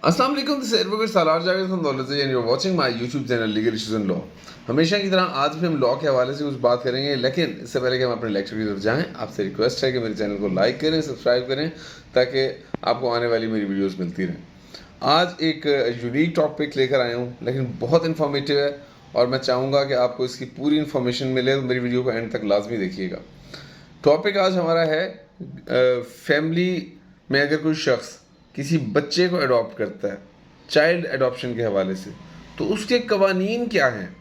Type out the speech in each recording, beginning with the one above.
अस्सलाम वालेकुम, this is advocate Salar Javed from Daulat and you are watching my YouTube channel legal issues and law. हमेशा की तरह आज भी हम लॉ के हवाले से कुछ बात करेंगे, लेकिन इससे पहले कि हम अपने लेक्चर की तरफ जाएं, आपसे रिक्वेस्ट है कि मेरे चैनल को लाइक करें, सब्सक्राइब करें, ताकि आपको आने वाली मेरी वीडियोस मिलती रहें। आज एक यूनिक टॉपिक लेकर आया हूँ, लेकिन बहुत इन्फॉर्मेटिव है और मैं चाहूँगा कि आपको इसकी पूरी इन्फॉर्मेशन मिले, तो मेरी वीडियो को एंड तक लाजमी देखिएगा। टॉपिक आज हमारा है फैमिली में अगर कोई शख्स किसी बच्चे को अडॉप्ट करता है चाइल्ड एडॉप्शन के हवाले से, तो उसके कवानीन क्या हैं।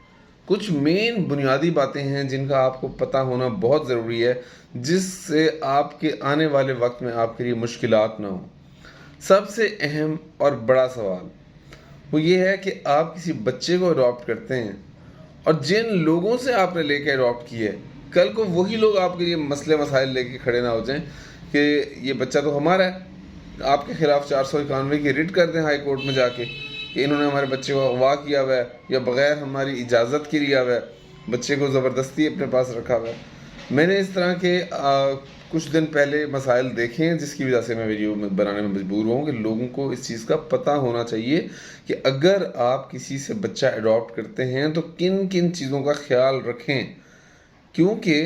कुछ मेन बुनियादी बातें हैं जिनका आपको पता होना बहुत ज़रूरी है, जिससे आपके आने वाले वक्त में आपके लिए मुश्किलात ना हो। सबसे अहम और बड़ा सवाल वो ये है कि आप किसी बच्चे को अडॉप्ट करते हैं और जिन लोगों से आपने लेके अडॉप्ट किए, कल को वही लोग आपके लिए मसले मसाइल लेके खड़े ना हो जाएं कि ये बच्चा तो हमारा है, आपके खिलाफ 491 की रिट कर दें हाई कोर्ट में जाके कि इन्होंने हमारे बच्चे को अगवा किया हुआ है या बग़ैर हमारी इजाज़त के लिया हुआ है, बच्चे को ज़बरदस्ती अपने पास रखा हुआ है। मैंने इस तरह के कुछ दिन पहले मसाइल देखे हैं, जिसकी वजह से मैं वीडियो में बनाने में मजबूर हूँ कि लोगों को इस चीज़ का पता होना चाहिए कि अगर आप किसी से बच्चा अडॉप्ट करते हैं तो किन किन चीज़ों का ख्याल रखें, क्योंकि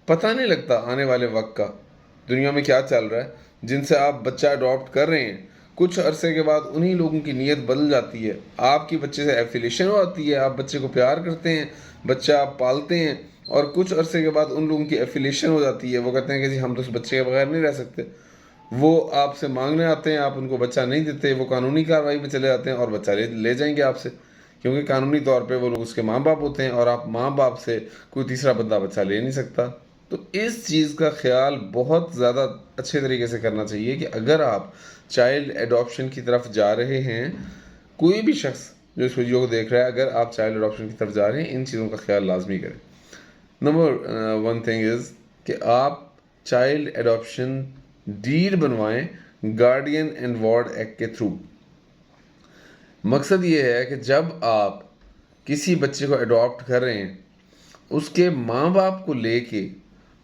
पता नहीं लगता आने वाले वक्त का दुनिया में क्या चल रहा है। जिनसे आप बच्चा अडॉप्ट कर रहे हैं, कुछ अरसे के बाद उन्हीं लोगों की नीयत बदल जाती है, आपकी बच्चे से एफिलिएशन हो जाती है, आप बच्चे को प्यार करते हैं, बच्चा आप पालते हैं, और कुछ अरसे के बाद उन लोगों की एफिलिएशन हो जाती है, वो कहते हैं कि जी हम तो उस बच्चे के बगैर नहीं रह सकते। वो आपसे मांगने आते हैं, आप उनको बच्चा नहीं देते, वो कानूनी कार्रवाई में चले जाते हैं और बच्चा ले जाएंगे आपसे, क्योंकि कानूनी तौर पे वो लोग उसके माँ बाप होते हैं और आप माँ बाप से कोई तीसरा बंदा बच्चा ले नहीं सकता। तो इस चीज़ का ख्याल बहुत ज़्यादा अच्छे तरीके से करना चाहिए कि अगर आप चाइल्ड एडॉप्शन की तरफ जा रहे हैं, कोई भी शख्स जो इस वीडियो को देख रहा है, अगर आप चाइल्ड एडॉप्शन की तरफ जा रहे हैं, इन चीज़ों का ख्याल लाजमी करें। नंबर वन थिंग इज़ कि आप चाइल्ड एडॉप्शन डीड बनवाएं गार्डियन एंड वार्ड एक्ट के थ्रू। मकसद ये है कि जब आप किसी बच्चे को अडॉप्ट कर रहे हैं, उसके माँ बाप को लेके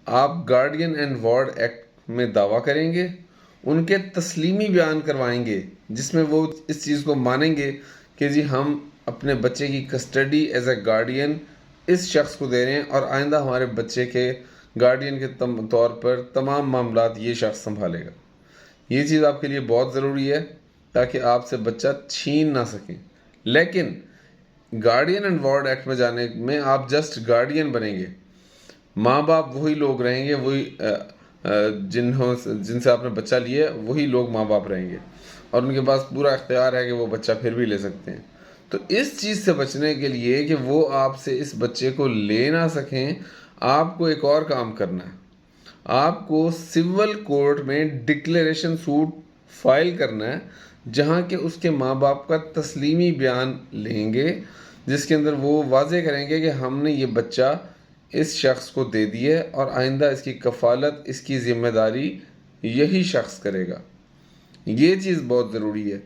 आप गार्डियन एंड वार्ड एक्ट में दावा करेंगे, उनके तस्लीमी बयान करवाएंगे, जिसमें वो इस चीज़ को मानेंगे कि जी हम अपने बच्चे की कस्टडी एज ए गार्डियन इस शख्स को दे रहे हैं और आइंदा हमारे बच्चे के गार्डियन के तौर पर तमाम मामलात ये शख्स संभालेगा। ये चीज़ आपके लिए बहुत ज़रूरी है ताकि आपसे बच्चा छीन ना सकें। लेकिन गार्डियन एंड वार्ड एक्ट में जाने में आप जस्ट गार्डियन बनेंगे, माँ बाप वही लोग रहेंगे, वही जिनसे आपने बच्चा लिया वही लोग माँ बाप रहेंगे और उनके पास पूरा इख्तियार है कि वो बच्चा फिर भी ले सकते हैं। तो इस चीज़ से बचने के लिए कि वो आपसे इस बच्चे को ले ना सकें, आपको एक और काम करना है। आपको सिविल कोर्ट में डिक्लेरेशन सूट फाइल करना है, जहाँ के उसके माँ बाप का तस्लीमी बयान लेंगे, जिसके अंदर वो वाजे करेंगे कि हमने ये बच्चा इस शख्स को दे दी है और आइंदा इसकी कफ़ालत, इसकी ज़िम्मेदारी यही शख्स करेगा। ये चीज़ बहुत ज़रूरी है,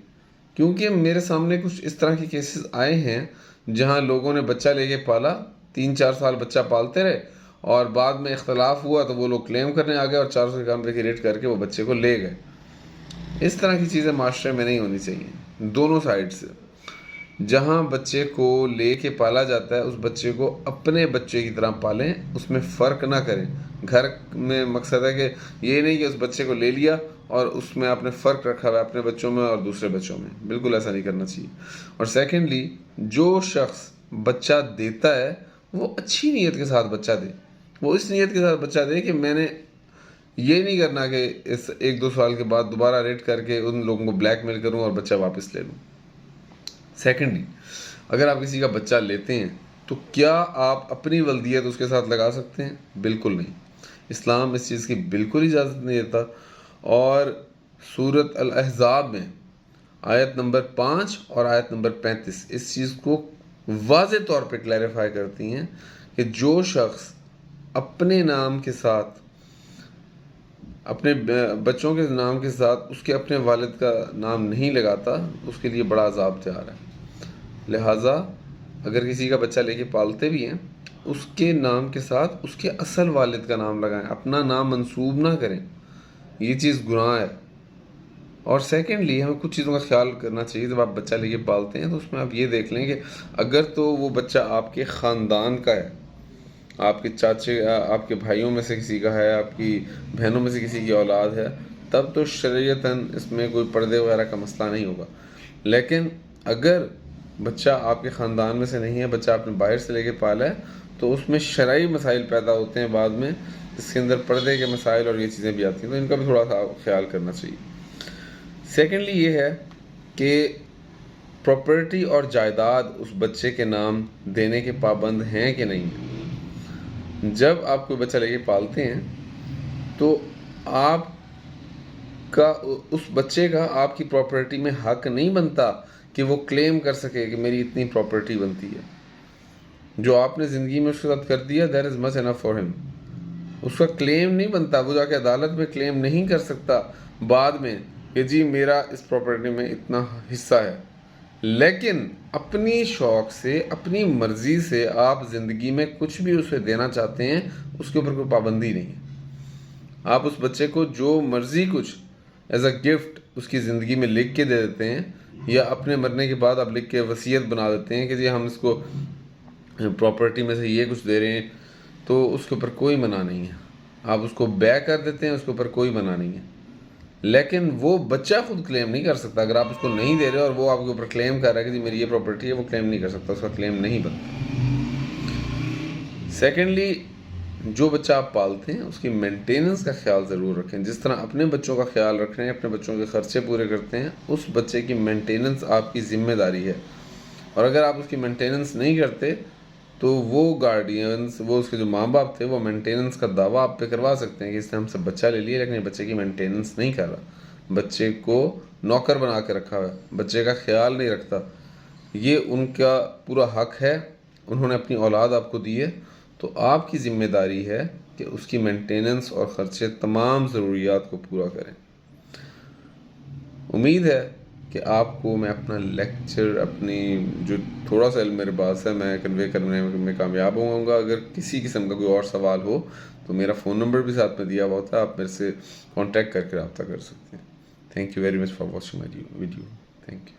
क्योंकि मेरे सामने कुछ इस तरह के केसेस आए हैं जहां लोगों ने बच्चा लेके पाला, 3-4 साल बच्चा पालते रहे और बाद में इख्तलाफ हुआ तो वो लोग क्लेम करने आ गए और 491 की रेट करके वो बच्चे को ले गए। इस तरह की चीज़ें माशरे में नहीं होनी चाहिए, दोनों साइड से। जहाँ बच्चे को लेके पाला जाता है, उस बच्चे को अपने बच्चे की तरह पालें, उसमें फ़र्क ना करें। घर में मकसद है कि ये नहीं कि उस बच्चे को ले लिया और उसमें आपने फ़र्क रखा हुआ है अपने बच्चों में और दूसरे बच्चों में, बिल्कुल ऐसा नहीं करना चाहिए। और सेकेंडली, जो शख्स बच्चा देता है वो अच्छी नीयत के साथ बच्चा दे, वो इस नीयत के साथ बच्चा दे कि मैंने ये नहीं करना कि इस 1-2 साल के बाद दोबारा रेट करके उन लोगों को ब्लैकमेल करूँ और बच्चा वापस ले लूँ। सेकेंडली, अगर आप किसी का बच्चा लेते हैं तो क्या आप अपनी वल्दियत उसके साथ लगा सकते हैं? बिल्कुल नहीं। इस्लाम इस चीज़ की बिल्कुल इजाज़त नहीं देता। और सूरत अल अहज़ाब में आयत नंबर 5 और आयत नंबर 35 इस चीज़ को वाज़े तौर पे क्लैरिफाई करती हैं कि जो शख्स अपने नाम के साथ, अपने बच्चों के नाम के साथ उसके अपने वालिद का नाम नहीं लगाता, उसके लिए बड़ा अज़ाब तैयार है। लिहाजा अगर किसी का बच्चा लेके पालते भी हैं, उसके नाम के साथ उसके असल वालिद का नाम लगाएं, अपना नाम मंसूब ना करें। ये चीज़ गुनाह है। اور سیکنڈلی ہمیں کچھ چیزوں کا خیال کرنا چاہیے جب آپ بچہ لے کے پالتے ہیں، تو اس میں آپ یہ دیکھ لیں کہ اگر تو وہ بچہ آپ کے خاندان کا ہے، آپ کے چاچے آپ کے بھائیوں میں سے کسی کا ہے، آپ کی بہنوں میں سے کسی کی اولاد ہے، تب تو شریعتاً اس میں کوئی پردے وغیرہ کا مسئلہ نہیں ہوگا. لیکن اگر بچہ آپ کے خاندان میں سے نہیں ہے، بچہ آپ نے باہر سے لے کے پالا ہے، تو اس میں شرعی مسائل پیدا ہوتے ہیں بعد میں، اس کے اندر پردے کے مسائل اور یہ چیزیں بھی آتی ہیں، تو ان کا بھی تھوڑا سا خیال کرنا چاہیے. سیکنڈلی یہ ہے کہ پراپرٹی اور جائیداد اس بچے کے نام دینے کے پابند ہیں کہ نہیں. جب آپ کوئی بچہ لے کے پالتے ہیں تو آپ کا اس بچے کا آپ کی پراپرٹی میں حق نہیں بنتا کہ وہ کلیم کر سکے کہ میری اتنی پراپرٹی بنتی ہے. جو آپ نے زندگی میں اس کے ساتھ کر دیا that is much enough for ہم. اس کا کلیم نہیں بنتا، وہ جا کے عدالت میں کلیم نہیں کر سکتا بعد میں کہ جی میرا اس پراپرٹی میں اتنا حصہ ہے. لیکن اپنی شوق سے، اپنی مرضی سے آپ زندگی میں کچھ بھی اسے دینا چاہتے ہیں، اس کے اوپر کوئی پابندی نہیں ہے. آپ اس بچے کو جو مرضی کچھ ایز اے گفٹ اس کی زندگی میں لکھ کے دے دیتے ہیں، یا اپنے مرنے کے بعد آپ لکھ کے وصیت بنا دیتے ہیں کہ جی ہم اس کو پراپرٹی میں سے یہ کچھ دے رہے ہیں، تو اس کے اوپر کوئی منع نہیں ہے. آپ اس کو بے کر دیتے ہیں، اس کے اوپر کوئی منع نہیں ہے. لیکن وہ بچہ خود کلیم نہیں کر سکتا. اگر آپ اس کو نہیں دے رہے اور وہ آپ کے اوپر کلیم کر رہا ہے کہ جی میری یہ پراپرٹی ہے، وہ کلیم نہیں کر سکتا، اس کا کلیم نہیں بنتا. سیکنڈلی جو بچہ آپ پالتے ہیں اس کی مینٹیننس کا خیال ضرور رکھیں. جس طرح اپنے بچوں کا خیال رکھ رہے ہیں، اپنے بچوں کے خرچے پورے کرتے ہیں، اس بچے کی مینٹیننس آپ کی ذمہ داری ہے. اور اگر آپ اس کی مینٹیننس نہیں کرتے تو وہ گارڈینس، وہ اس کے جو ماں باپ تھے، وہ مینٹیننس کا دعویٰ آپ پہ کروا سکتے ہیں کہ اس نے ہم سے بچہ لے لیا لیکن بچے کی مینٹیننس نہیں کر رہا، بچے کو نوکر بنا کے رکھا ہوا ہے، بچے کا خیال نہیں رکھتا. یہ ان کا پورا حق ہے، انہوں نے اپنی اولاد آپ کو دی ہے، تو آپ کی ذمہ داری ہے کہ اس کی مینٹیننس اور خرچے تمام ضروریات کو پورا کریں. امید ہے کہ آپ کو میں اپنا لیکچر، اپنی جو تھوڑا سا علم میرے پاس ہے، میں کنوے کرنے میں کامیاب ہوں گا. اگر کسی قسم کا کوئی اور سوال ہو تو میرا فون نمبر بھی ساتھ میں دیا ہوا ہوتا ہے، آپ میرے سے کانٹیکٹ کر کے رابطہ کر سکتے ہیں. Thank you very much for watching my video. Thank you.